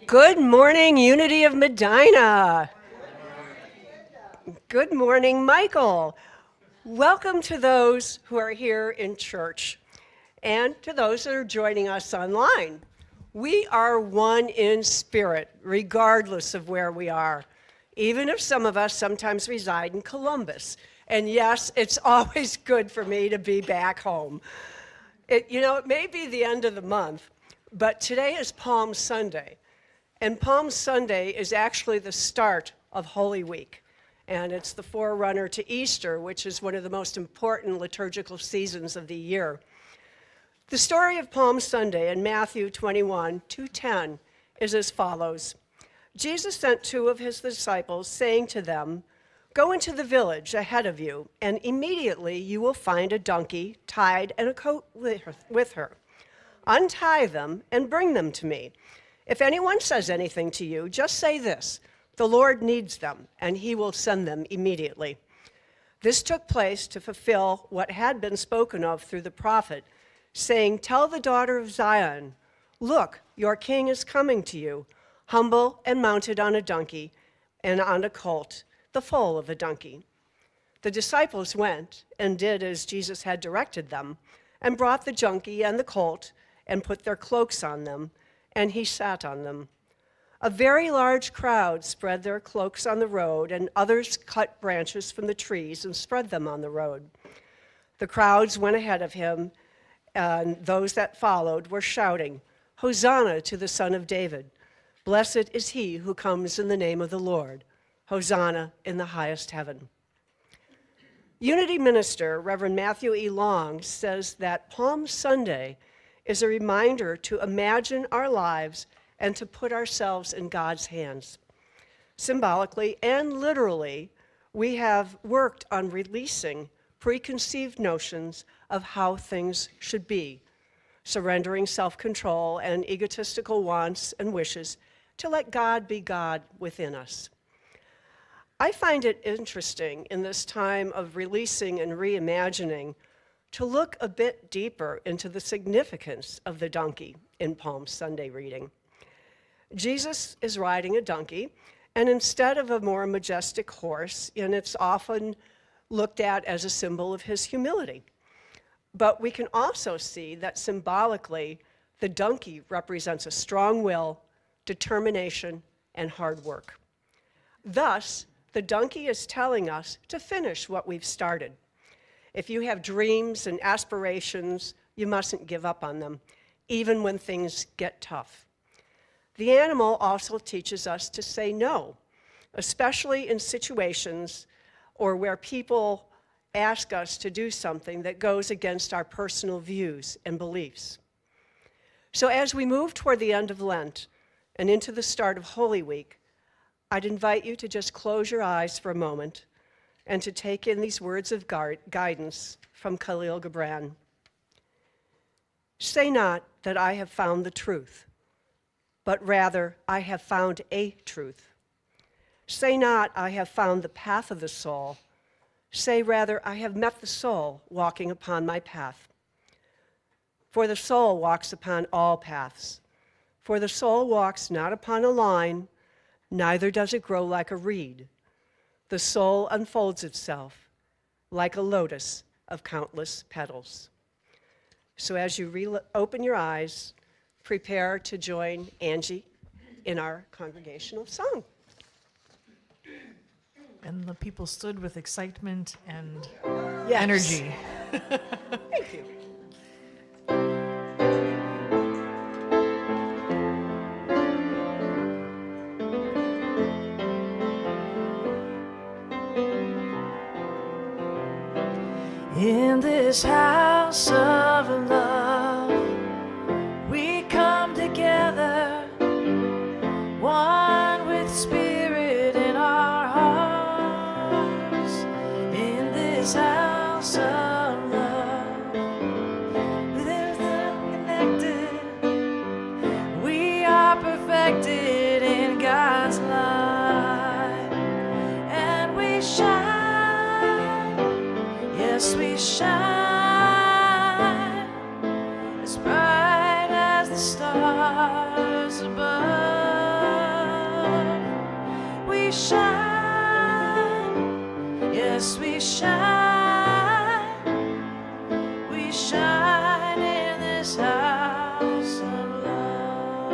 Good morning, Unity of Medina. Good morning, Michael. Welcome to those who are here in church and to those that are joining us online. We are one in spirit, regardless of where we are, even if some of us sometimes reside in Columbus. And yes, it's always good for me to be back home. It may be the end of the month, but today is Palm Sunday. And Palm Sunday is actually the start of Holy Week. And it's the forerunner to Easter, which is one of the most important liturgical seasons of the year. The story of Palm Sunday in Matthew 21, 2:10 is as follows. Jesus sent two of his disciples, saying to them, "Go into the village ahead of you, and immediately you will find a donkey tied and a coat with her. Untie them and bring them to me. If anyone says anything to you, just say this, 'The Lord needs them,' and he will send them immediately." This took place to fulfill what had been spoken of through the prophet, saying, "Tell the daughter of Zion, look, your king is coming to you, humble and mounted on a donkey and on a colt, the foal of a donkey." The disciples went and did as Jesus had directed them, and brought the donkey and the colt and put their cloaks on them, and he sat on them. A very large crowd spread their cloaks on the road, and others cut branches from the trees and spread them on the road. The crowds went ahead of him, and those that followed were shouting, "Hosanna to the Son of David. Blessed is he who comes in the name of the Lord. Hosanna in the highest heaven." Unity minister Reverend Matthew E. Long says that Palm Sunday is a reminder to imagine our lives and to put ourselves in God's hands. Symbolically and literally, we have worked on releasing preconceived notions of how things should be, surrendering self-control and egotistical wants and wishes to let God be God within us. I find it interesting in this time of releasing and reimagining to look a bit deeper into the significance of the donkey in Palm Sunday reading. Jesus is riding a donkey, and instead of a more majestic horse, and it's often looked at as a symbol of his humility. But we can also see that symbolically, the donkey represents a strong will, determination, and hard work. Thus, the donkey is telling us to finish what we've started. If you have dreams and aspirations, you mustn't give up on them, even when things get tough. The animal also teaches us to say no, especially in situations or where people ask us to do something that goes against our personal views and beliefs. So as we move toward the end of Lent and into the start of Holy Week, I'd invite you to just close your eyes for a moment and to take in these words of guidance from Khalil Gibran. "Say not that I have found the truth, but rather I have found a truth. Say not I have found the path of the soul. Say rather I have met the soul walking upon my path. For the soul walks upon all paths. For the soul walks not upon a line, neither does it grow like a reed. The soul unfolds itself like a lotus of countless petals." So as you open your eyes, prepare to join Angie in our congregational song. And the people stood with excitement and Yes. energy. Thank you. In this house of love, we come together, one with spirit in our hearts. In this house of love, with everything connected, we are perfected in God's light, and we shine. Yes, we shine shine, yes, we shine. We shine in this house of love,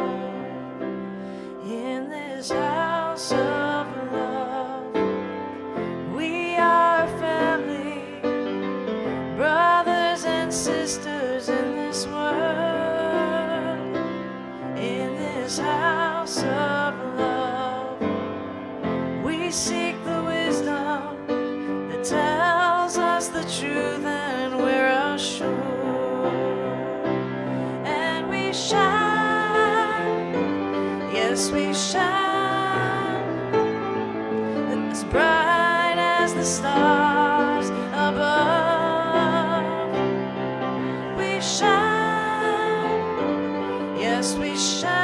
in this house of love. We are family, brothers and sisters in this world, in this house of love. We seek the wisdom that tells us the truth, and we're assured. And we shine, yes, we shine, as bright as the stars above. We shine, yes, we shine.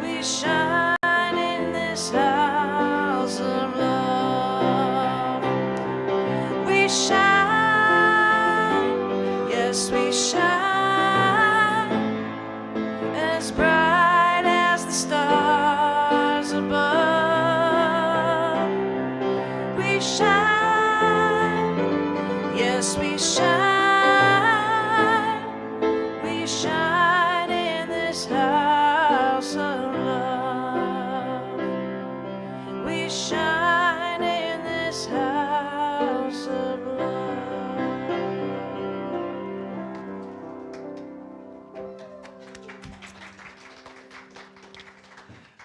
We shine in this house of love. We shine, yes, we shine, as bright as the stars above. We shine, yes, we shine. We shine in this house of love. We shine in this house of love.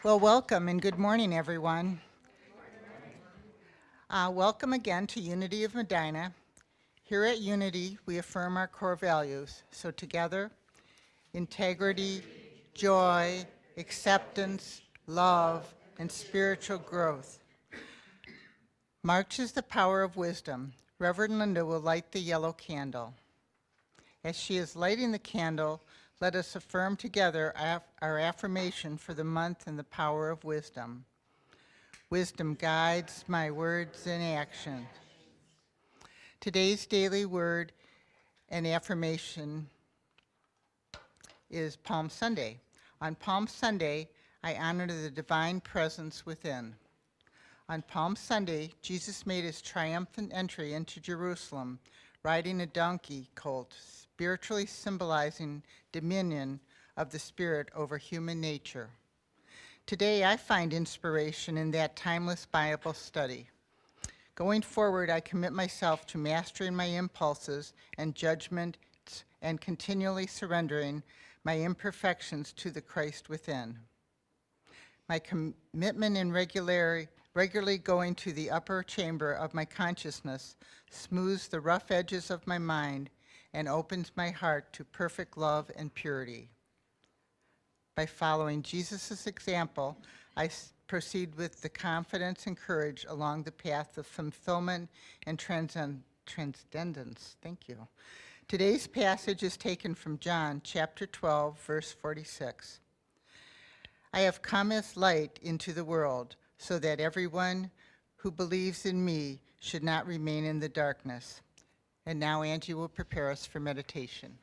Well, welcome and good morning, everyone. Welcome again to Unity of Medina. Here at Unity, we affirm our core values. So together, integrity, joy, acceptance, love, and spiritual growth. March is the power of wisdom. Reverend Linda will light the yellow candle. As she is lighting the candle, let us affirm together our affirmation for the month and the power of wisdom. Wisdom guides my words and actions. Today's daily word and affirmation is Palm Sunday. On Palm Sunday, I honor the divine presence within. On Palm Sunday, Jesus made his triumphant entry into Jerusalem, riding a donkey colt, spiritually symbolizing dominion of the Spirit over human nature. Today, I find inspiration in that timeless Bible study. Going forward, I commit myself to mastering my impulses and judgments and continually surrendering my imperfections to the Christ within. My commitment in regularly going to the upper chamber of my consciousness smooths the rough edges of my mind and opens my heart to perfect love and purity. By following Jesus' example, I proceed with the confidence and courage along the path of fulfillment and transcendence. Thank you. Today's passage is taken from John chapter 12, verse 46. I have come as light into the world, so that everyone who believes in me should not remain in the darkness. And now Angie will prepare us for meditation.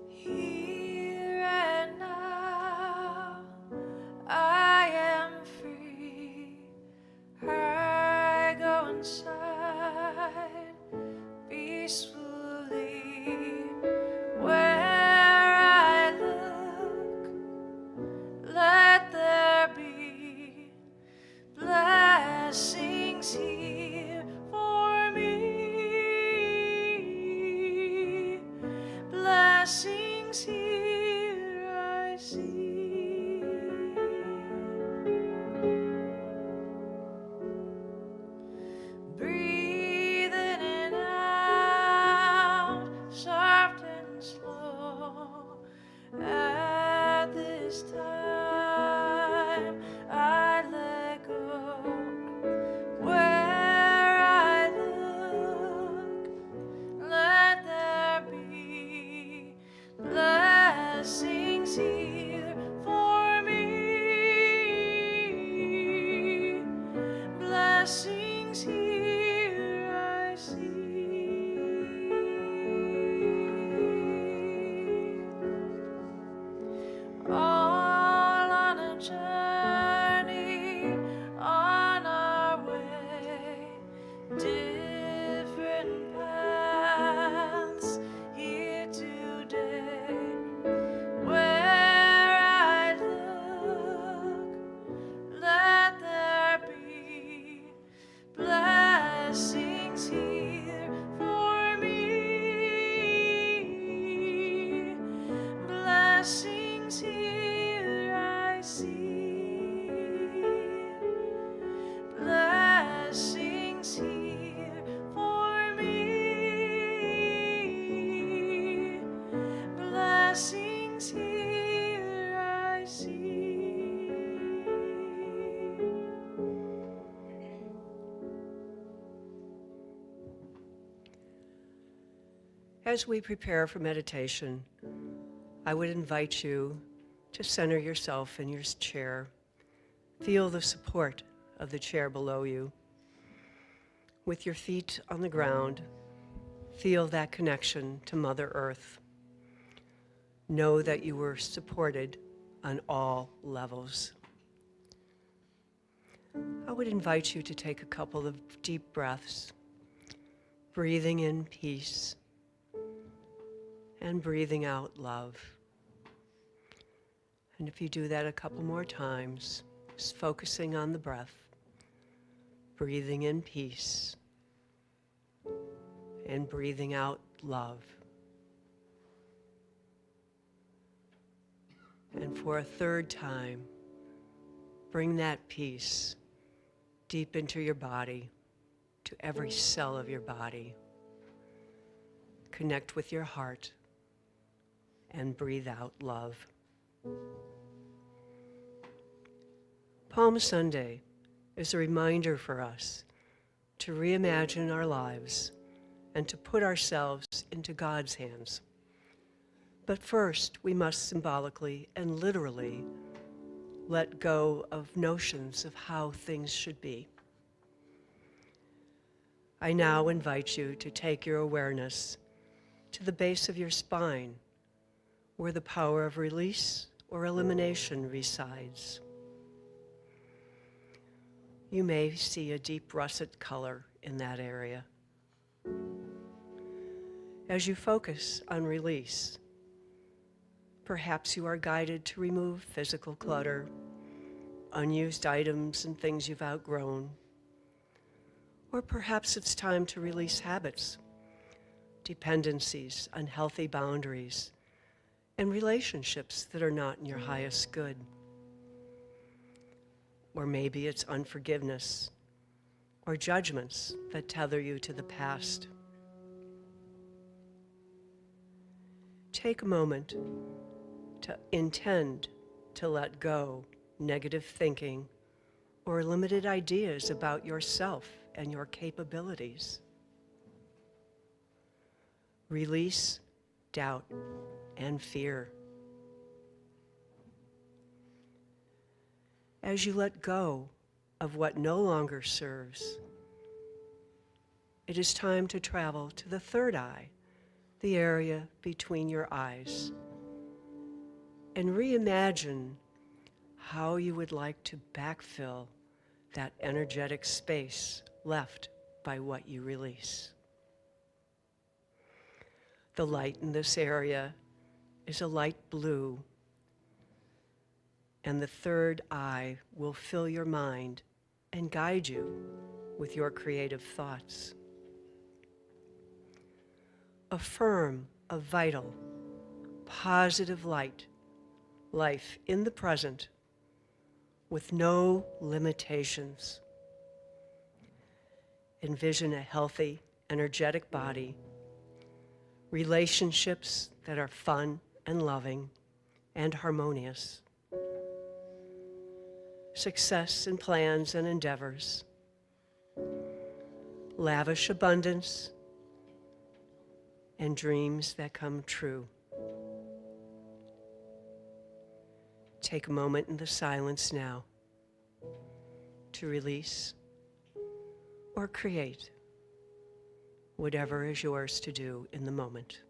Here and now, I am free. I go inside peacefully. Where I look, let there be blessings here for me. Blessings here I see. Breathe in and out, soft and slow. At this time, I let go. Where I look, let there be Blessings here I see. Blessings here for me. Blessings here I see. As we prepare for meditation, I would invite you to center yourself in your chair. Feel the support of the chair below you. With your feet on the ground, feel that connection to Mother Earth. Know that you were supported on all levels. I would invite you to take a couple of deep breaths, breathing in peace and breathing out love. And if you do that a couple more times, just focusing on the breath, breathing in peace and breathing out love. And for a third time, bring that peace deep into your body, to every cell of your body. Connect with your heart and breathe out love. Palm Sunday is a reminder for us to reimagine our lives and to put ourselves into God's hands. But first, we must symbolically and literally let go of notions of how things should be. I now invite you to take your awareness to the base of your spine, where the power of release or elimination resides. You may see a deep russet color in that area. As you focus on release, perhaps you are guided to remove physical clutter, unused items and things you've outgrown. Or perhaps it's time to release habits, dependencies, unhealthy boundaries, and relationships that are not in your highest good. Or maybe it's unforgiveness or judgments that tether you to the past. Take a moment to intend to let go negative thinking or limited ideas about yourself and your capabilities. Release doubt and fear. As you let go of what no longer serves, it is time to travel to the third eye, the area between your eyes, and reimagine how you would like to backfill that energetic space left by what you release. The light in this area is a light blue, and the third eye will fill your mind and guide you with your creative thoughts. Affirm a vital, positive life in the present with no limitations. Envision a healthy, energetic body, relationships that are fun and loving and harmonious, success in plans and endeavors, lavish abundance, and dreams that come true. Take a moment in the silence now to release or create whatever is yours to do in the moment.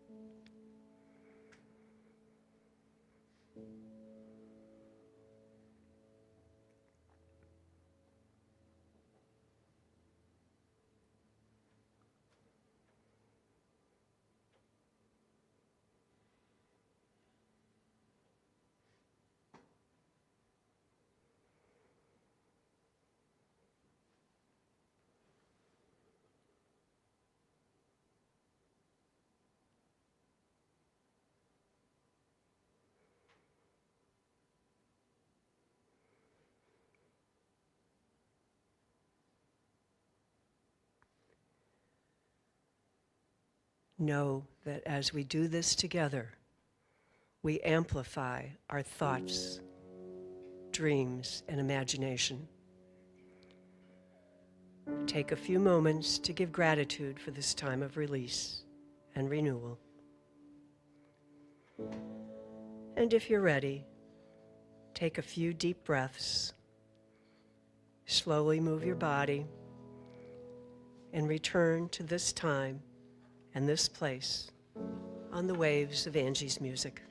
Know that as we do this together, we amplify our thoughts, dreams, and imagination. Take a few moments to give gratitude for this time of release and renewal. And if you're ready, take a few deep breaths. Slowly move your body and return to this time and this place on the waves of Angie's music.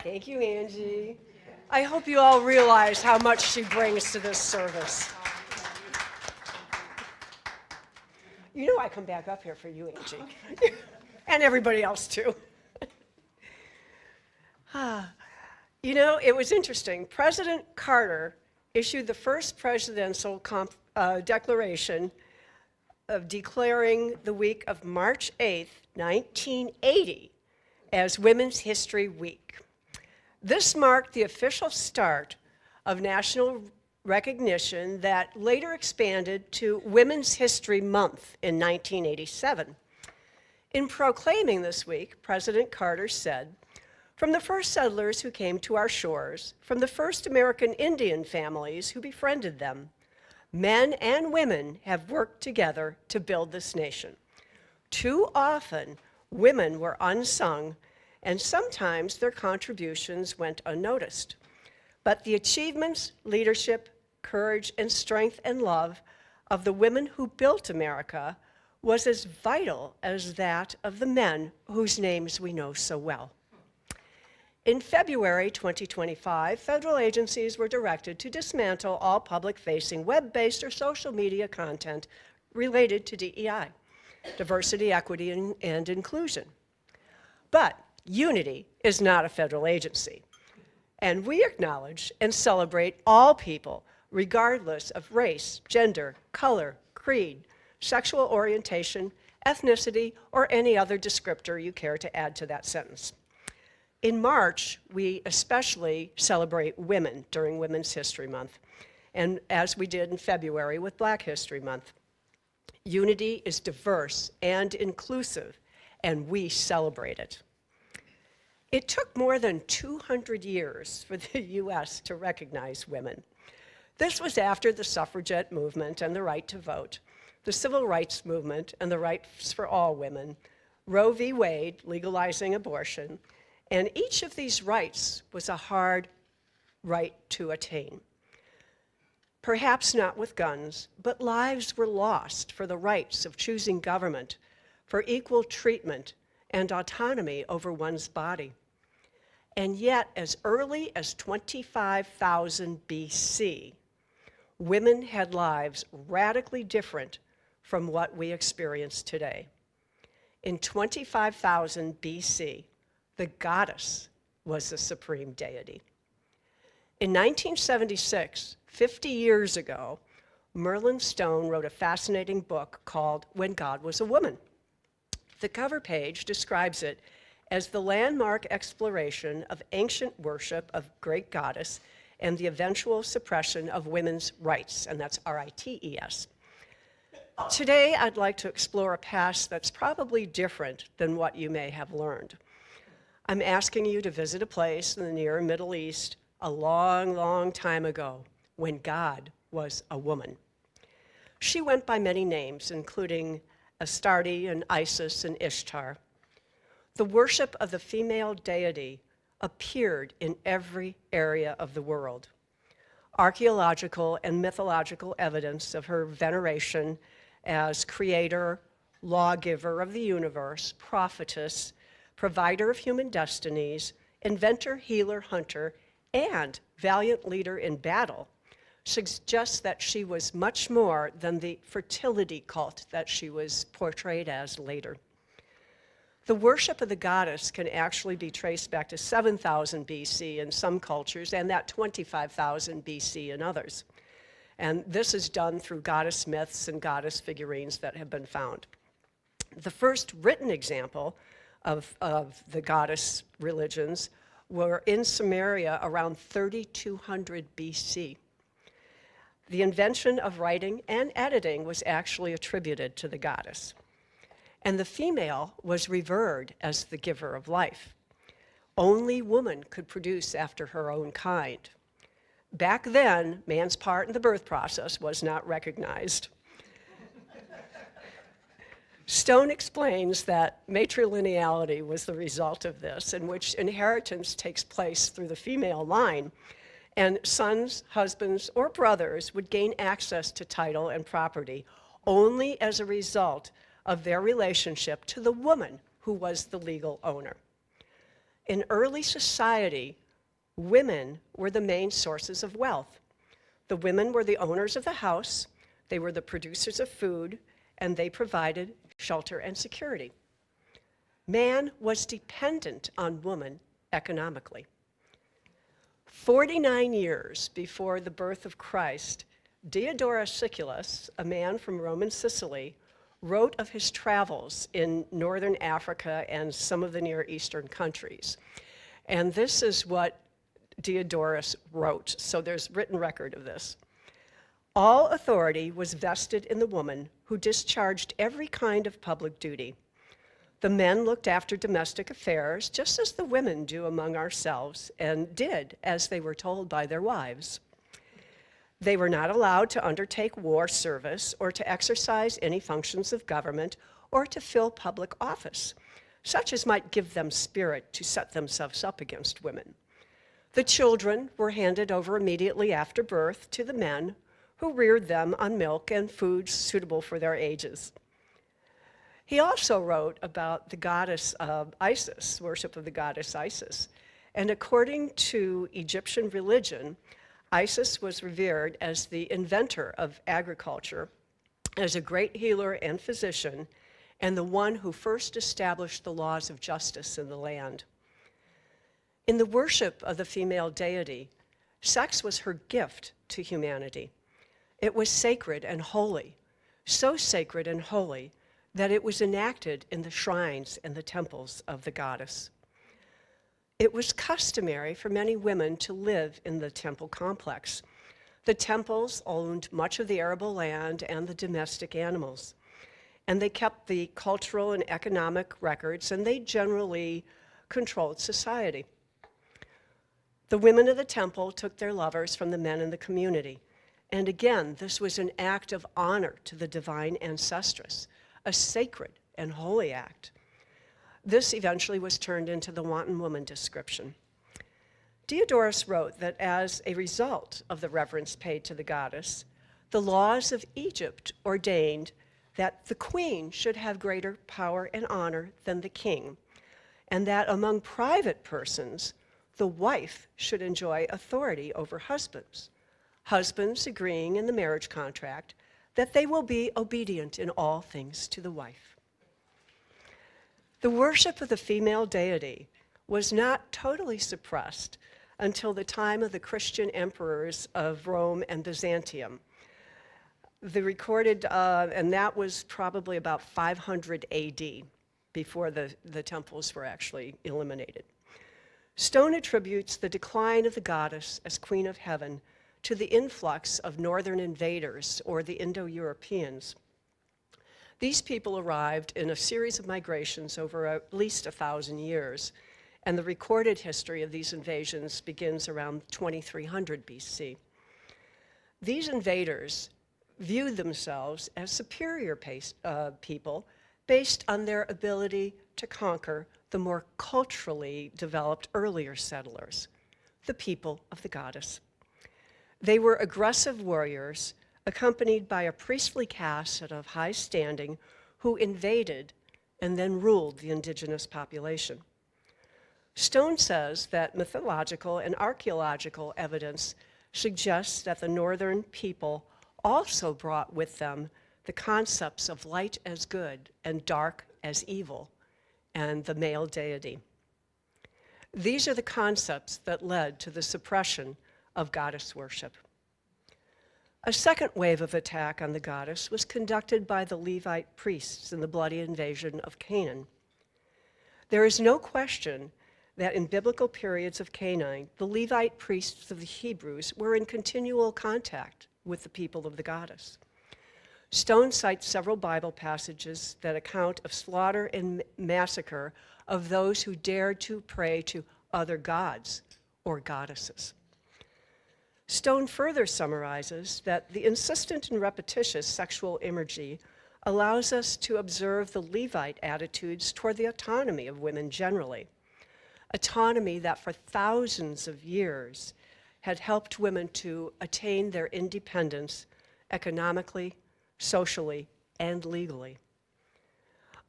Thank you, Angie. I hope you all realize how much she brings to this service. You know I come back up here for you, Angie. And everybody else, too. You know, it was interesting. President Carter issued the first presidential declaration of declaring the week of March 8th, 1980, as Women's History Week. This marked the official start of national recognition that later expanded to Women's History Month in 1987. In proclaiming this week, President Carter said, "From the first settlers who came to our shores, from the first American Indian families who befriended them, Men and women have worked together to build this nation. Too often, women were unsung, and sometimes their contributions went unnoticed. But the achievements, leadership, courage, and strength and love of the women who built America was as vital as that of the men whose names we know so well. In February 2025, federal agencies were directed to dismantle all public-facing web-based or social media content related to DEI, diversity, equity, and inclusion. But Unity is not a federal agency, and we acknowledge and celebrate all people, regardless of race, gender, color, creed, sexual orientation, ethnicity, or any other descriptor you care to add to that sentence. In March, we especially celebrate women during Women's History Month, and as we did in February with Black History Month. Unity is diverse and inclusive, and we celebrate it. It took more than 200 years for the U.S. to recognize women. This was after the suffragette movement and the right to vote, the civil rights movement and the rights for all women, Roe v. Wade legalizing abortion, and each of these rights was a hard right to attain. Perhaps not with guns, but lives were lost for the rights of choosing government, for equal treatment and autonomy over one's body. And yet, as early as 25,000 BC, women had lives radically different from what we experience today. In 25,000 BC, the goddess was the supreme deity. In 1976, 50 years ago, Merlin Stone wrote a fascinating book called When God Was a Woman. The cover page describes it as the landmark exploration of ancient worship of great goddess and the eventual suppression of women's rights, and that's R-I-T-E-S. Today, I'd like to explore a past that's probably different than what you may have learned. I'm asking you to visit a place in the near Middle East a long, long time ago when God was a woman. She went by many names, including Astarte and Isis and Ishtar. The worship of the female deity appeared in every area of the world. Archaeological and mythological evidence of her veneration as creator, lawgiver of the universe, prophetess, provider of human destinies, inventor, healer, hunter, and valiant leader in battle, suggests that she was much more than the fertility cult that she was portrayed as later. The worship of the goddess can actually be traced back to 7,000 BC in some cultures and that 25,000 BC in others. And this is done through goddess myths and goddess figurines that have been found. The first written example of the goddess religions were in Samaria around 3200 BC. The invention of writing and editing was actually attributed to the goddess. And the female was revered as the giver of life. Only woman could produce after her own kind. Back then, man's part in the birth process was not recognized. Stone explains that matrilineality was the result of this, in which inheritance takes place through the female line, and sons, husbands, or brothers would gain access to title and property only as a result of their relationship to the woman who was the legal owner. In early society, women were the main sources of wealth. The women were the owners of the house, they were the producers of food, and they provided shelter and security. Man was dependent on woman economically. 49 years before the birth of Christ, Diodorus Siculus, a man from Roman Sicily, wrote of his travels in northern Africa and some of the Near Eastern countries. And this is what Diodorus wrote, so there's written record of this. All authority was vested in the woman who discharged every kind of public duty. The men looked after domestic affairs just as the women do among ourselves and did as they were told by their wives. They were not allowed to undertake war service or to exercise any functions of government or to fill public office, such as might give them spirit to set themselves up against women. The children were handed over immediately after birth to the men, who reared them on milk and foods suitable for their ages. He also wrote about the goddess Isis, worship of the goddess Isis. And according to Egyptian religion, Isis was revered as the inventor of agriculture, as a great healer and physician, and the one who first established the laws of justice in the land. In the worship of the female deity, sex was her gift to humanity. It was sacred and holy, so sacred and holy that it was enacted in the shrines and the temples of the goddess. It was customary for many women to live in the temple complex. The temples owned much of the arable land and the domestic animals, and they kept the cultural and economic records, and they generally controlled society. The women of the temple took their lovers from the men in the community, and again, this was an act of honor to the divine ancestress, a sacred and holy act. This eventually was turned into the wanton woman description. Diodorus wrote that as a result of the reverence paid to the goddess, the laws of Egypt ordained that the queen should have greater power and honor than the king, and that among private persons, the wife should enjoy authority over husbands, husbands agreeing in the marriage contract that they will be obedient in all things to the wife. The worship of the female deity was not totally suppressed until the time of the Christian emperors of Rome and Byzantium. The recorded, and that was probably about 500 AD, before the temples were actually eliminated. Stone attributes the decline of the goddess as Queen of Heaven to the influx of northern invaders, or the Indo-Europeans. These people arrived in a series of migrations over at least 1,000 years, and the recorded history of these invasions begins around 2300 BC. These invaders viewed themselves as superior people based on their ability to conquer the more culturally developed earlier settlers, the people of the goddess. They were aggressive warriors accompanied by a priestly caste of high standing who invaded and then ruled the indigenous population. Stone says that mythological and archaeological evidence suggests that the northern people also brought with them the concepts of light as good and dark as evil, and the male deity. These are the concepts that led to the suppression of goddess worship. A second wave of attack on the goddess was conducted by the Levite priests in the bloody invasion of Canaan. There is no question that in biblical periods of Canaan, the Levite priests of the Hebrews were in continual contact with the people of the goddess. Stone cites several Bible passages that account of slaughter and massacre of those who dared to pray to other gods or goddesses. Stone further summarizes that the insistent and repetitious sexual imagery allows us to observe the Levite attitudes toward the autonomy of women generally, autonomy that for thousands of years had helped women to attain their independence economically, socially, and legally.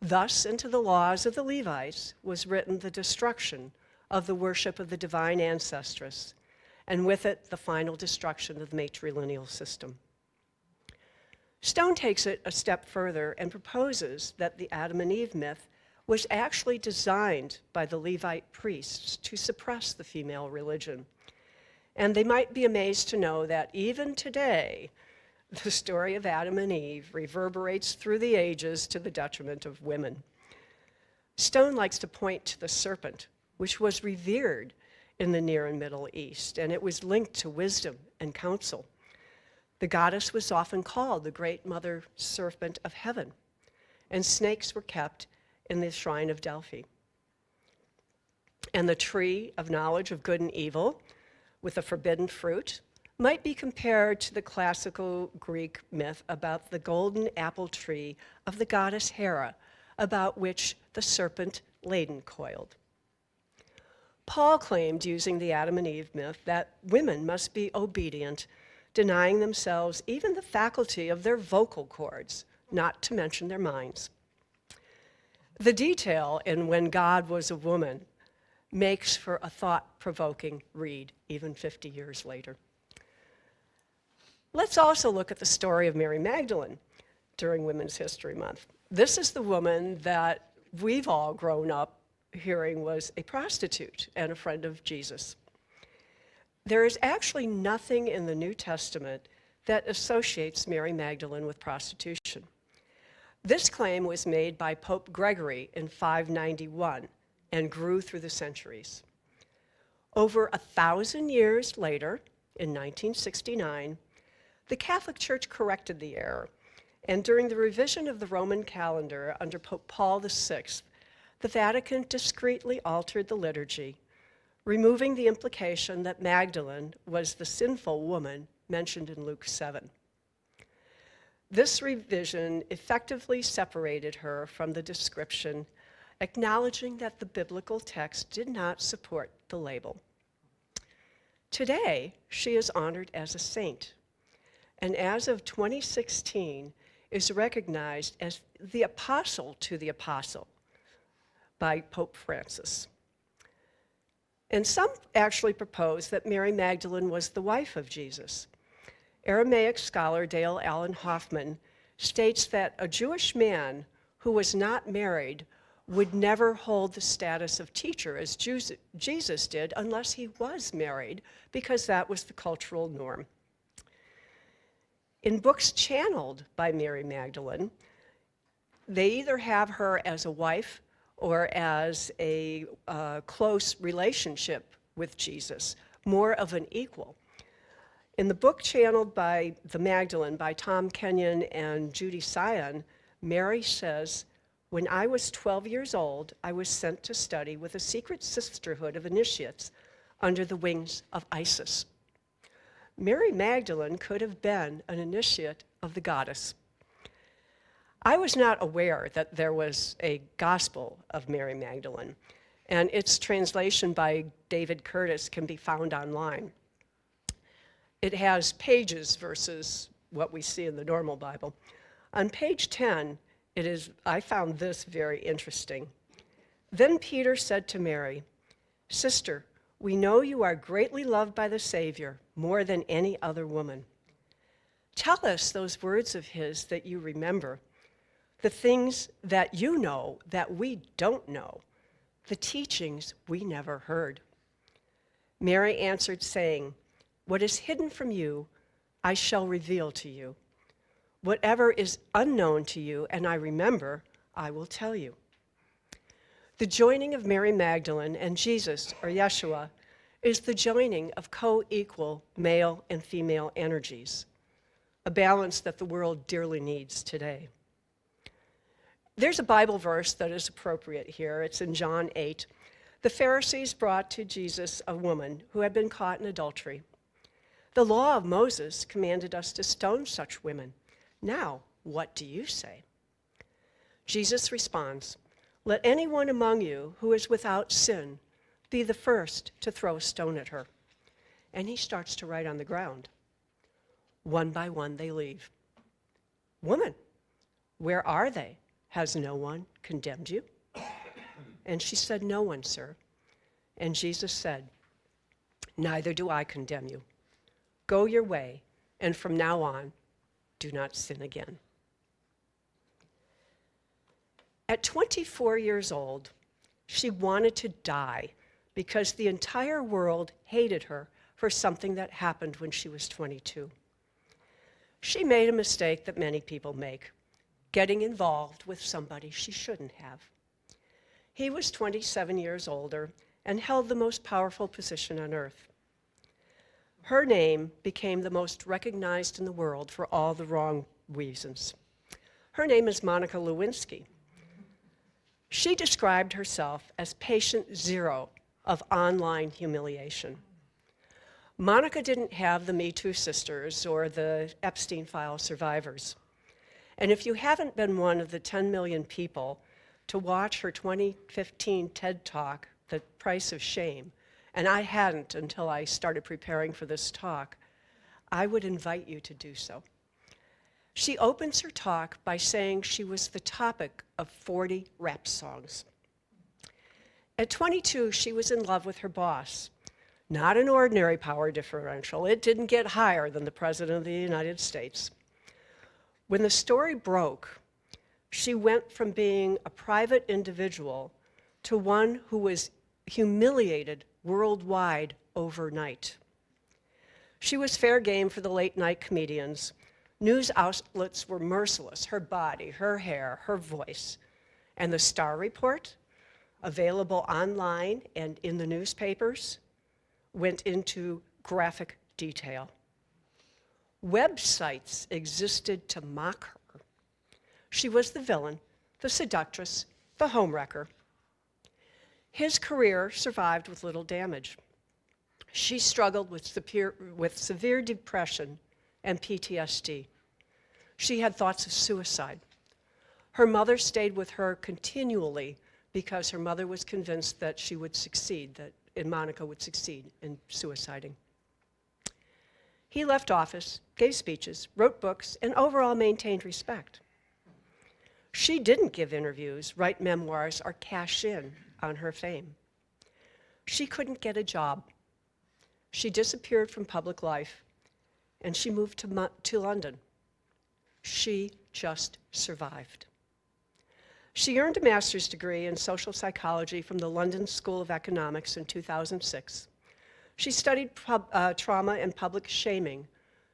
Thus, into the laws of the Levites was written the destruction of the worship of the divine ancestress, and with it, the final destruction of the matrilineal system. Stone takes it a step further and proposes that the Adam and Eve myth was actually designed by the Levite priests to suppress the female religion. And they might be amazed to know that even today, the story of Adam and Eve reverberates through the ages to the detriment of women. Stone likes to point to the serpent, which was revered in the Near and Middle East, and it was linked to wisdom and counsel. The goddess was often called the great mother serpent of heaven, and snakes were kept in the shrine of Delphi. And the tree of knowledge of good and evil, with the forbidden fruit, might be compared to the classical Greek myth about the golden apple tree of the goddess Hera, about which the serpent Laden coiled. Paul claimed, using the Adam and Eve myth, that women must be obedient, denying themselves even the faculty of their vocal cords, not to mention their minds. The detail in When God Was a Woman makes for a thought-provoking read, even 50 years later. Let's also look at the story of Mary Magdalene during Women's History Month. This is the woman that we've all grown up hearing was a prostitute and a friend of Jesus. There is actually nothing in the New Testament that associates Mary Magdalene with prostitution. This claim was made by Pope Gregory in 591 and grew through the centuries. Over 1,000 years later, in 1969, the Catholic Church corrected the error, and during the revision of the Roman calendar under Pope Paul VI, the Vatican discreetly altered the liturgy, removing the implication that Magdalene was the sinful woman mentioned in Luke 7. This revision effectively separated her from the description, acknowledging that the biblical text did not support the label. Today, she is honored as a saint, and as of 2016, is recognized as the apostle to the apostle by Pope Francis. And some actually propose that Mary Magdalene was the wife of Jesus. Aramaic scholar Dale Allen Hoffman states that a Jewish man who was not married would never hold the status of teacher as Jesus did unless he was married, because that was the cultural norm. In books channeled by Mary Magdalene, they either have her as a wife or as a close relationship with Jesus, more of an equal. In the book channeled by The Magdalene by Tom Kenyon and Judy Sion, Mary says, "When I was 12 years old, I was sent to study with a secret sisterhood of initiates under the wings of Isis." Mary Magdalene could have been an initiate of the goddess. I was not aware that there was a Gospel of Mary Magdalene, and its translation by David Curtis can be found online. It has pages versus what we see in the normal Bible. On page 10, I found this very interesting. "Then Peter said to Mary, 'Sister, we know you are greatly loved by the Savior, more than any other woman. Tell us those words of his that you remember, the things that you know that we don't know, the teachings we never heard.' Mary answered, saying, 'What is hidden from you, I shall reveal to you. Whatever is unknown to you, and I remember, I will tell you.'" The joining of Mary Magdalene and Jesus, or Yeshua, is the joining of co-equal male and female energies, a balance that the world dearly needs today. There's a Bible verse that is appropriate here. It's in John 8. The Pharisees brought to Jesus a woman who had been caught in adultery. "The law of Moses commanded us to stone such women. Now, what do you say?" Jesus responds, "Let anyone among you who is without sin be the first to throw a stone at her." And he starts to write on the ground. One by one they leave. "Woman, where are they? Has no one condemned you?" And she said, "No one, sir." And Jesus said, "Neither do I condemn you. Go your way, and from now on, do not sin again." At 24 years old, she wanted to die because the entire world hated her for something that happened when she was 22. She made a mistake that many people make, getting involved with somebody she shouldn't have. He was 27 years older and held the most powerful position on earth. Her name became the most recognized in the world for all the wrong reasons. Her name is Monica Lewinsky. She described herself as patient zero of online humiliation. Monica didn't have the Me Too sisters or the Epstein file survivors. And if you haven't been one of the 10 million people to watch her 2015 TED Talk, The Price of Shame, and I hadn't until I started preparing for this talk, I would invite you to do so. She opens her talk by saying she was the topic of 40 rap songs. At 22, she was in love with her boss. Not an ordinary power differential. It didn't get higher than the President of the United States. When the story broke, she went from being a private individual to one who was humiliated worldwide overnight. She was fair game for the late-night comedians. News outlets were merciless, her body, her hair, her voice. And the Star Report, available online and in the newspapers, went into graphic detail. Websites existed to mock her. She was the villain, the seductress, the homewrecker. His career survived with little damage. She struggled with severe depression and PTSD. She had thoughts of suicide. Her mother stayed with her continually because her mother was convinced that she would succeed, that Monica would succeed in suiciding. He left office, gave speeches, wrote books, and overall maintained respect. She didn't give interviews, write memoirs, or cash in on her fame. She couldn't get a job. She disappeared from public life, and she moved to London. She just survived. She earned a master's degree in social psychology from the London School of Economics in 2006. She studied trauma and public shaming,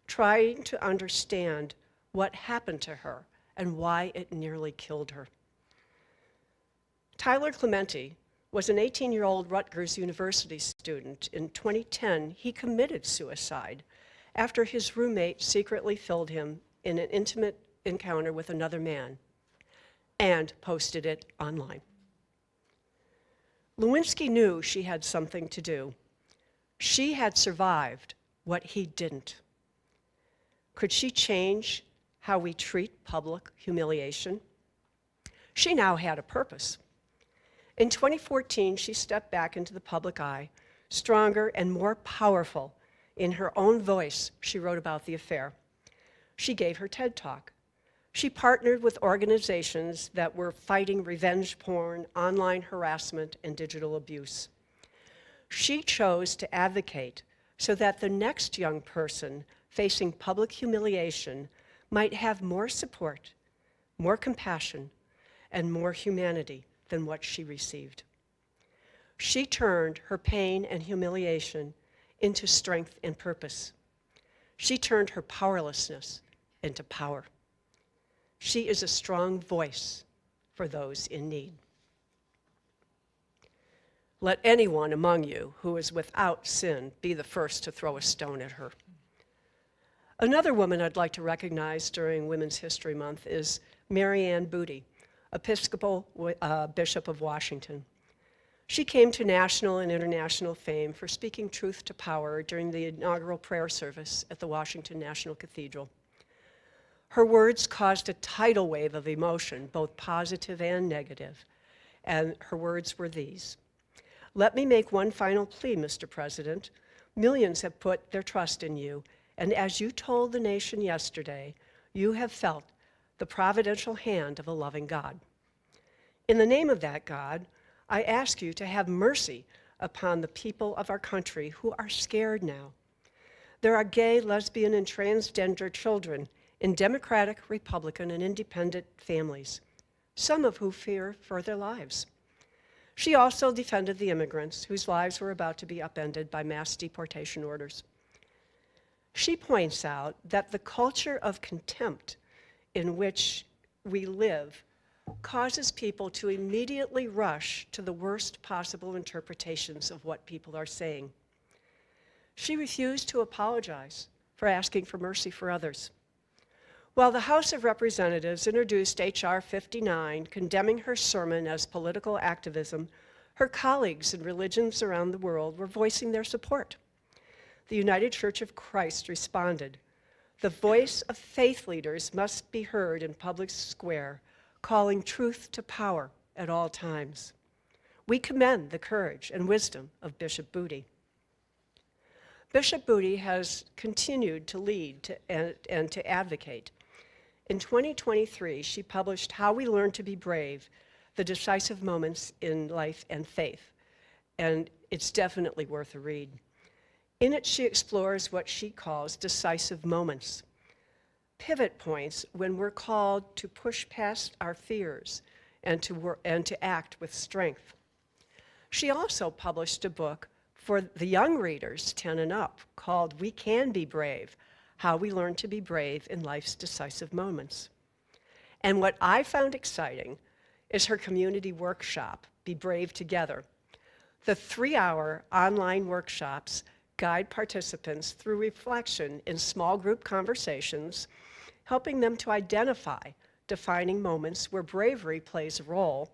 trying to understand what happened to her and why it nearly killed her. Tyler Clementi was an 18-year-old Rutgers University student. In 2010, he committed suicide after his roommate secretly filled him in an intimate encounter with another man and posted it online. Lewinsky knew she had something to do. She had survived what he didn't. Could she change how we treat public humiliation? She now had a purpose. In 2014, she stepped back into the public eye, stronger and more powerful. In her own voice, she wrote about the affair. She gave her TED Talk. She partnered with organizations that were fighting revenge porn, online harassment, and digital abuse. She chose to advocate so that the next young person facing public humiliation might have more support, more compassion, and more humanity than what she received. She turned her pain and humiliation into strength and purpose. She turned her powerlessness into power. She is a strong voice for those in need. Let anyone among you who is without sin be the first to throw a stone at her. Another woman I'd like to recognize during Women's History Month is Mary Ann Booty, Episcopal Bishop of Washington. She came to national and international fame for speaking truth to power during the inaugural prayer service at the Washington National Cathedral. Her words caused a tidal wave of emotion, both positive and negative, and her words were these: "Let me make one final plea, Mr. President. Millions have put their trust in you, and as you told the nation yesterday, you have felt the providential hand of a loving God. In the name of that God, I ask you to have mercy upon the people of our country who are scared now. There are gay, lesbian, and transgender children in Democratic, Republican, and independent families, some of whom fear for their lives." She also defended the immigrants whose lives were about to be upended by mass deportation orders. She points out that the culture of contempt in which we live causes people to immediately rush to the worst possible interpretations of what people are saying. She refused to apologize for asking for mercy for others. While the House of Representatives introduced H.R. 59, condemning her sermon as political activism, her colleagues in religions around the world were voicing their support. the United Church of Christ responded, "The voice of faith leaders must be heard in public square, calling truth to power at all times." We commend the courage and wisdom of Bishop Booty. Bishop Booty has continued to lead and to advocate. In 2023, she published How We Learn to Be Brave, The Decisive Moments in Life and Faith, and it's definitely worth a read. In it, she explores what she calls decisive moments, pivot points when we're called to push past our fears and to act with strength. She also published a book for the young readers, 10 and up, called We Can Be Brave, How We Learn to Be Brave in Life's Decisive Moments. And what I found exciting is her community workshop, Be Brave Together. The 3-hour online workshops guide participants through reflection in small group conversations, helping them to identify defining moments where bravery plays a role,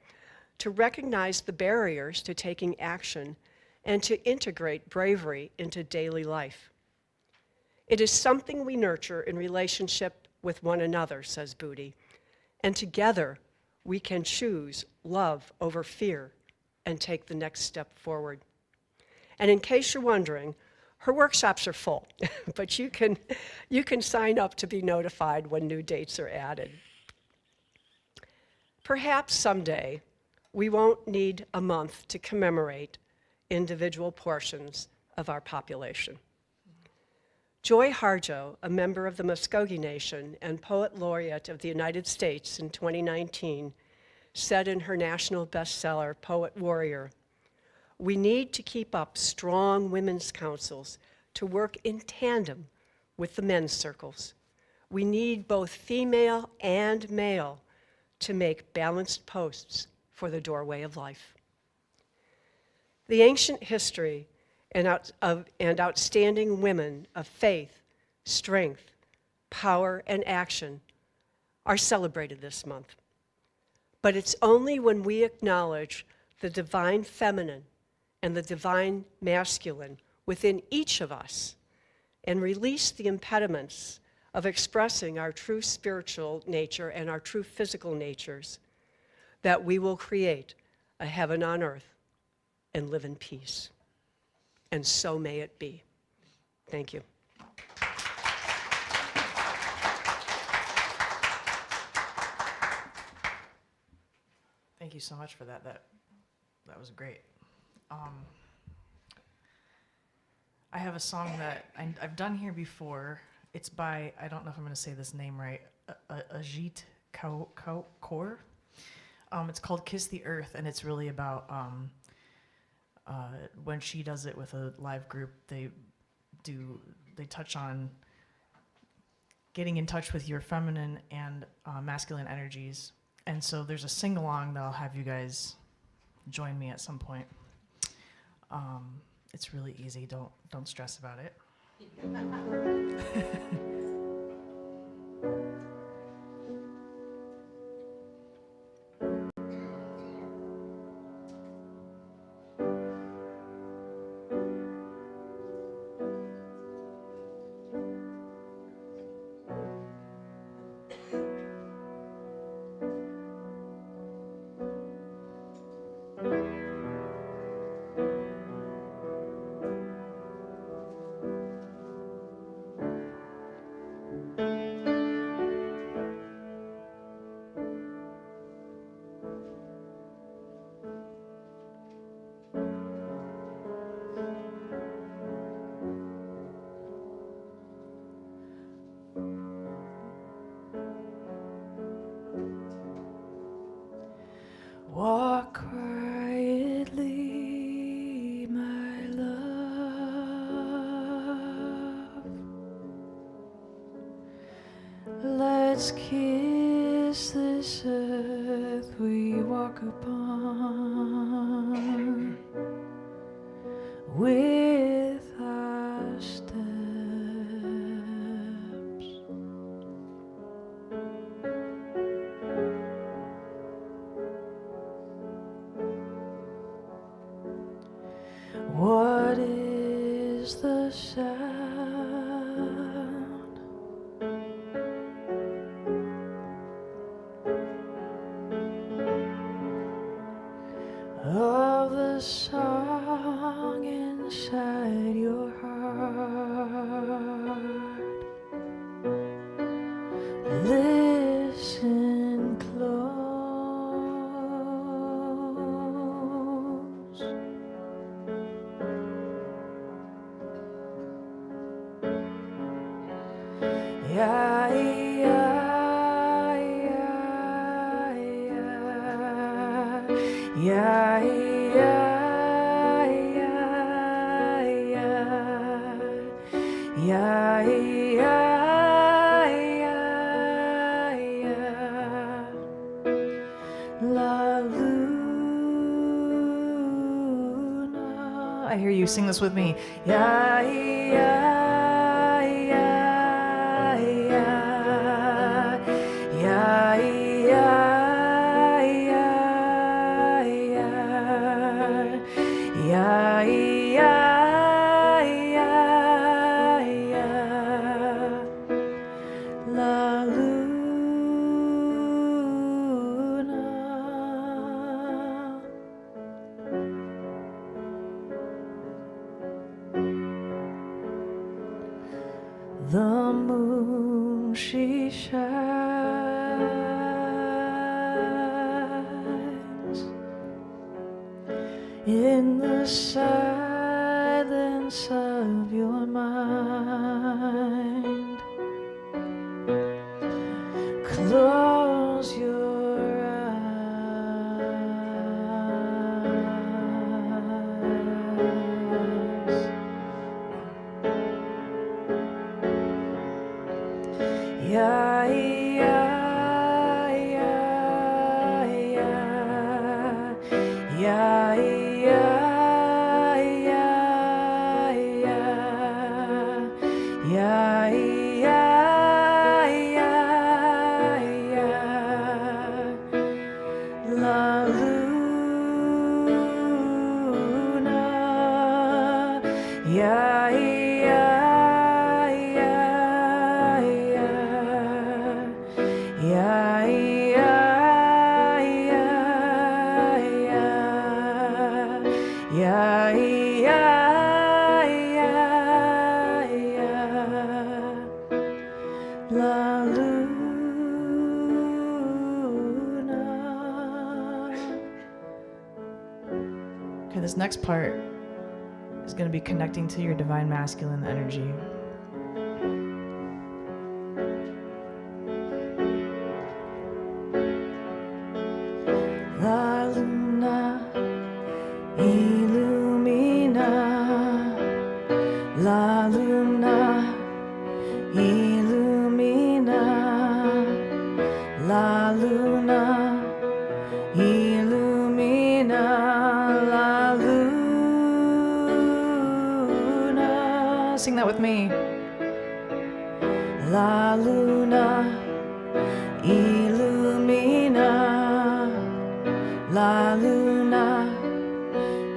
to recognize the barriers to taking action, and to integrate bravery into daily life. It is something we nurture in relationship with one another, says Booty, and together we can choose love over fear and take the next step forward. And in case you're wondering, her workshops are full, but you can sign up to be notified when new dates are added. Perhaps someday we won't need a month to commemorate individual portions of our population. Joy Harjo, a member of the Muskogee Nation and Poet Laureate of the United States in 2019, said in her national bestseller, Poet Warrior, "We need to keep up strong women's councils to work in tandem with the men's circles. We need both female and male to make balanced posts for the doorway of life." The ancient history and outstanding women of faith, strength, power, and action are celebrated this month. But it's only when we acknowledge the divine feminine and the divine masculine within each of us and release the impediments of expressing our true spiritual nature and our true physical natures that we will create a heaven on earth and live in peace. And so may it be. Thank you. Thank you so much for that. That was great. I have a song that I've done here before. It's by, I don't know if I'm going to say this name right, Ajit Kaur. It's called Kiss the Earth, and it's really about when she does it with a live group, they touch on getting in touch with your feminine and masculine energies. And so there's a sing-along that I'll have you guys join me at some point. It's really easy, don't stress about it. Walk quietly, my love. Let's kiss this earth we walk upon with our steps. What is the sound I hear you. Sing this with me. Ya, ya, ya, ya. Ya, ya, ya, ya. Ya, ya, ya, ya. La luna. The moon she shines in the silence of your mind. Close your eyes. Ya, ya, ya, ya. Ya, ya, ya, ya. Ya, ya, ya, ya. La luna. Ya, ya, ya, ya. Ya, ya, ya, ya. Ya, ya, ya, ya. La luna. Okay, this next part is going to be connecting to your divine masculine energy. La luna illumina, la luna illumina, la luna illumina, la luna. Sing that with me. La luna illumina, la luna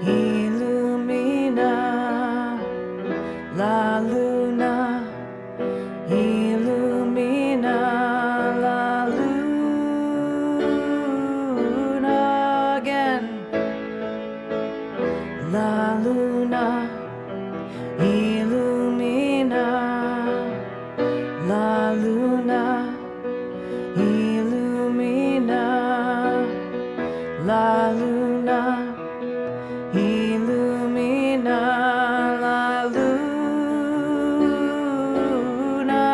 illumina, la luna illumina, la luna. Again. La luna illumina, la luna illumina, la luna illumina, la luna.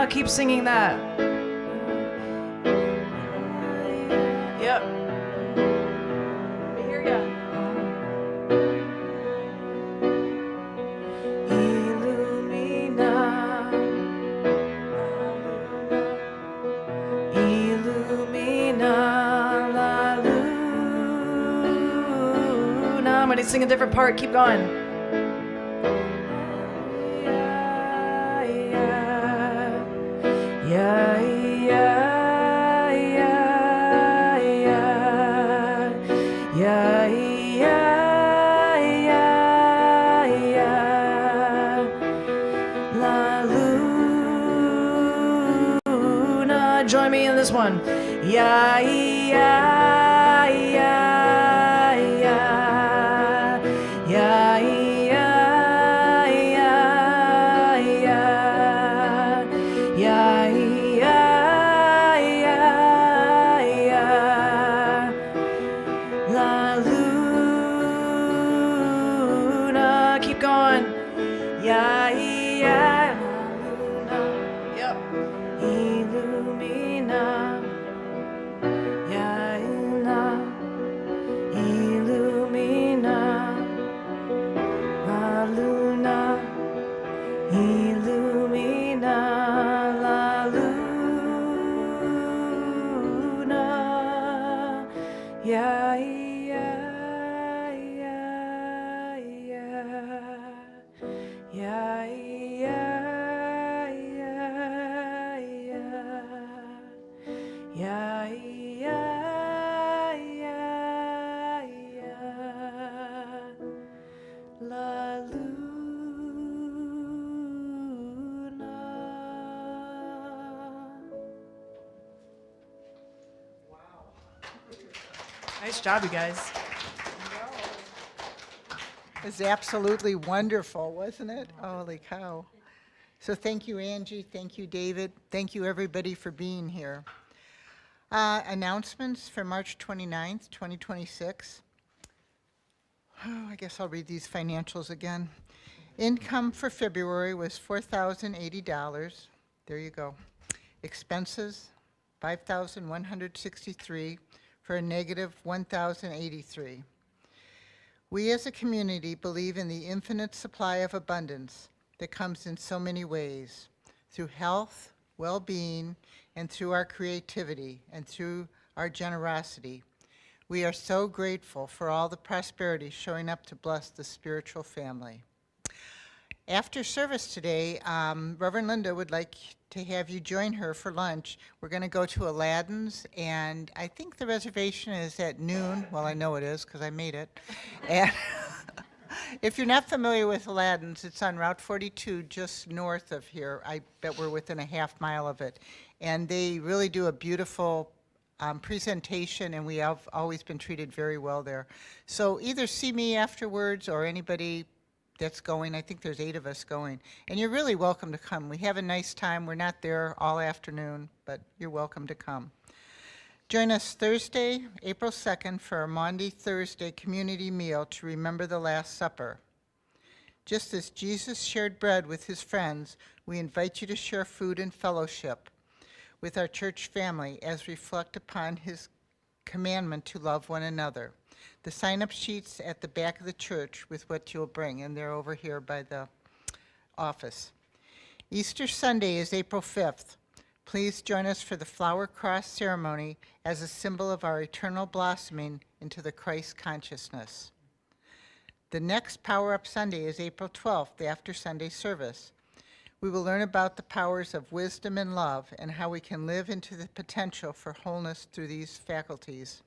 Keep singing that. Yep. Let me hear ya. Illumina, illumina, la luna. I'm gonna sing a different part. Keep going. Yeah, yeah, yeah, yeah, yeah, yeah, yeah, yeah. La luna. Join me in this one. Yeah, yeah, yeah, yeah, yeah, yeah, yeah, yeah, yeah, yeah, yeah, yeah. La luna. Keep going. Yeah, yeah. La luna. Yep. Illumina. Yeah, illumina. La luna. Illumina, la luna. Yeah, yeah, yeah, yeah. Nice job, you guys. It was absolutely wonderful, wasn't it? Holy cow. So thank you, Angie. Thank you, David. Thank you, everybody, for being here. Announcements for March 29th, 2026. Oh, I guess I'll read these financials again. Income for February was $4,080. There you go. Expenses, $5,163 for a negative $1,083. We as a community believe in the infinite supply of abundance that comes in so many ways, through health, well-being, and through our creativity and through our generosity. We are so grateful for all the prosperity showing up to bless the spiritual family. After service today, Reverend Linda would like to have you join her for lunch. We're going to go to Aladdin's, and I think the reservation is at noon. Well, I know it is because I made it. And if you're not familiar with Aladdin's, it's on Route 42, just north of here. I bet we're within a half mile of it. And they really do a beautiful presentation, and we have always been treated very well there. So either see me afterwards or anybody that's going. I think there's 8 of us going. And you're really welcome to come. We have a nice time. We're not there all afternoon, but you're welcome to come. Join us Thursday, April 2nd for our Maundy Thursday community meal to remember the Last Supper. Just as Jesus shared bread with his friends, we invite you to share food and fellowship with our church family as we reflect upon his commandment to love one another. The sign-up sheets at the back of the church with what you'll bring, and they're over here by the office. Easter Sunday is April 5th. Please join us for the flower cross ceremony as a symbol of our eternal blossoming into the Christ consciousness. The next Power Up Sunday is April 12th, after Sunday service. We will learn about the powers of wisdom and love and how we can live into the potential for wholeness through these faculties.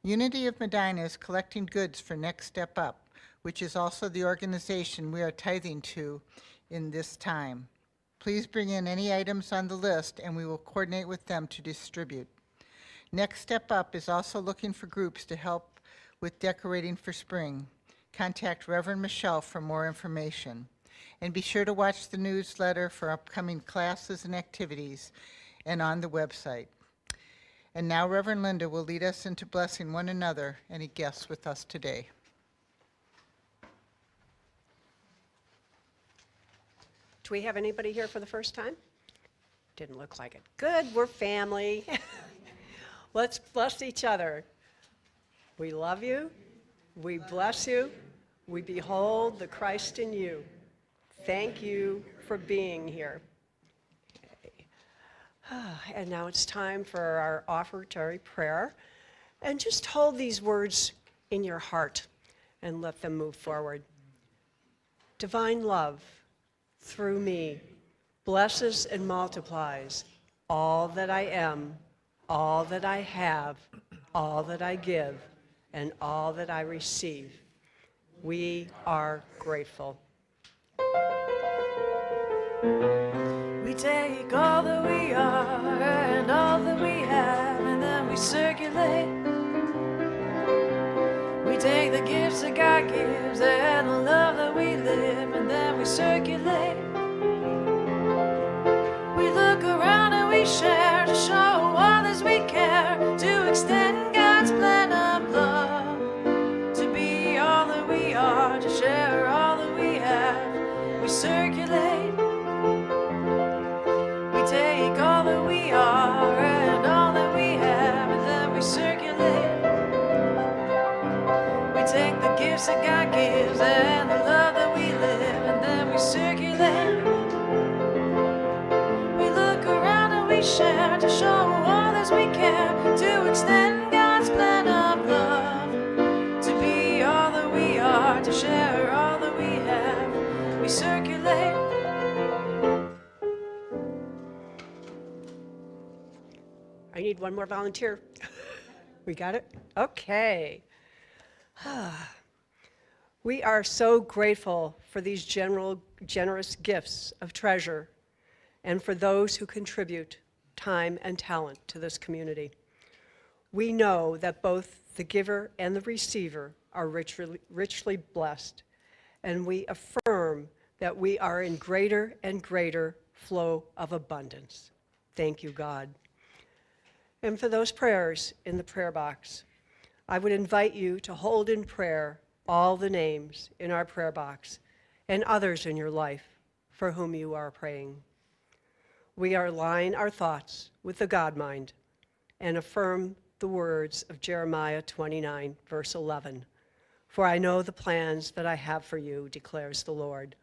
Unity of Medina is collecting goods for Next Step Up, which is also the organization we are tithing to in this time. Please bring in any items on the list and we will coordinate with them to distribute. Next Step Up is also looking for groups to help with decorating for spring. Contact Reverend Michelle for more information. And be sure to watch the newsletter for upcoming classes and activities and on the website. And now Reverend Linda will lead us into blessing one another and any guests with us today. Do we have anybody here for the first time? Didn't look like it. Good, we're family. Let's bless each other. We love you. We bless you. We behold the Christ in you. Thank you for being here. And now it's time for our offertory prayer. And just hold these words in your heart and let them move forward. Divine love, through me, blesses and multiplies all that I am, all that I have, all that I give, and all that I receive. We are grateful. We take all that we are and all that we have, and then we circulate. We take the gifts that God gives and the love that we live, and then we circulate. We look around and we share to show others we care, to extend God's plan of love, to be all that we are, to share all that we have. We circulate. Take all that we are and all that we have, and then we circulate. We take the gifts that God gives and the love that we live, and then we circulate. We look around and we share to show others we care, to extend God's plan of love, to be all that we are, to share all that we have. We circulate. I need one more volunteer. We got it? Okay. We are so grateful for these generous gifts of treasure and for those who contribute time and talent to this community. We know that both the giver and the receiver are richly blessed, and we affirm that we are in greater and greater flow of abundance. Thank you, God. And for those prayers in the prayer box, I would invite you to hold in prayer all the names in our prayer box and others in your life for whom you are praying. We align our thoughts with the God mind and affirm the words of Jeremiah 29, verse 11. For I know the plans that I have for you, declares the Lord.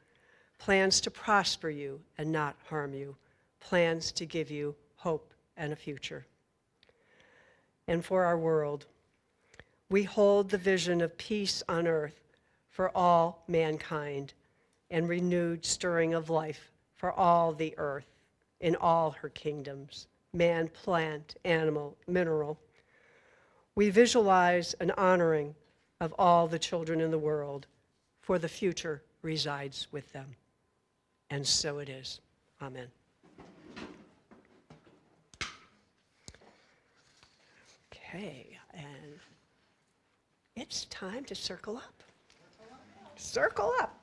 Plans to prosper you and not harm you. Plans to give you hope and a future. And for our world, we hold the vision of peace on earth for all mankind and renewed stirring of life for all the earth in all her kingdoms, man, plant, animal, mineral. We visualize an honoring of all the children in the world, for the future resides with them. And so it is. Amen. Okay, and it's time to circle up. Circle up.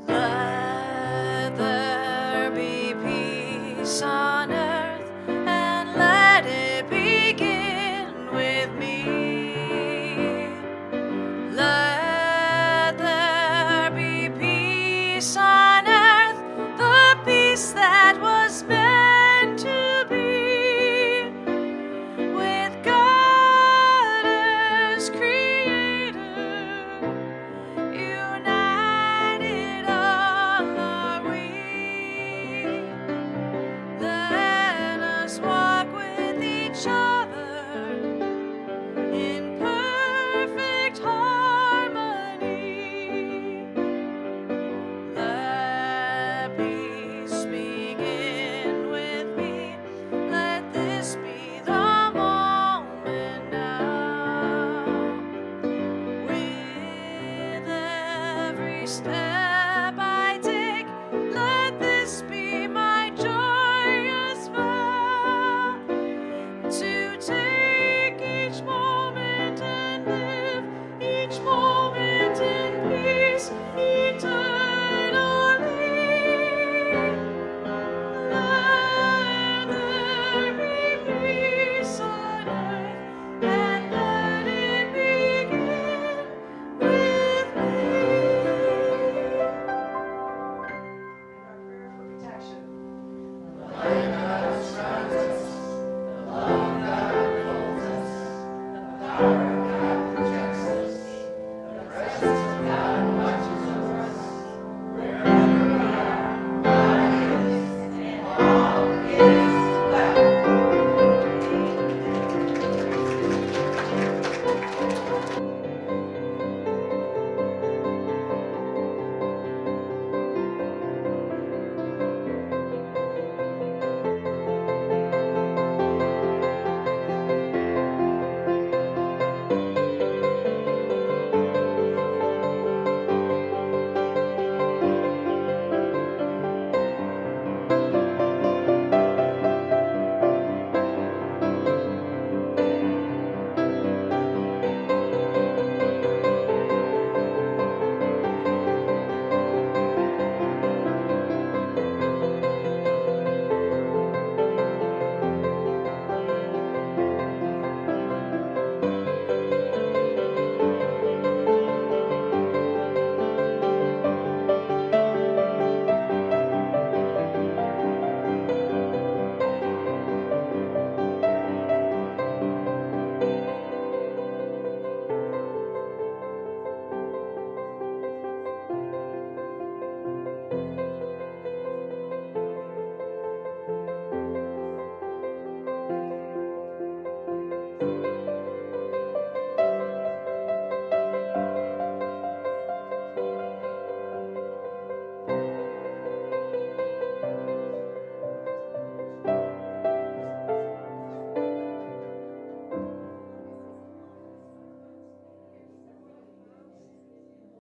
Let there be peace on earth, and let it begin with me. Let there be peace on earth, the peace that was meant to be, with God as creator, united all are we. Let us walk with each other in perfect harmony. Let peace begin with me. Let this be the moment now. With every step I take, let this be my joyous vow, to take each moment and live each moment in peace.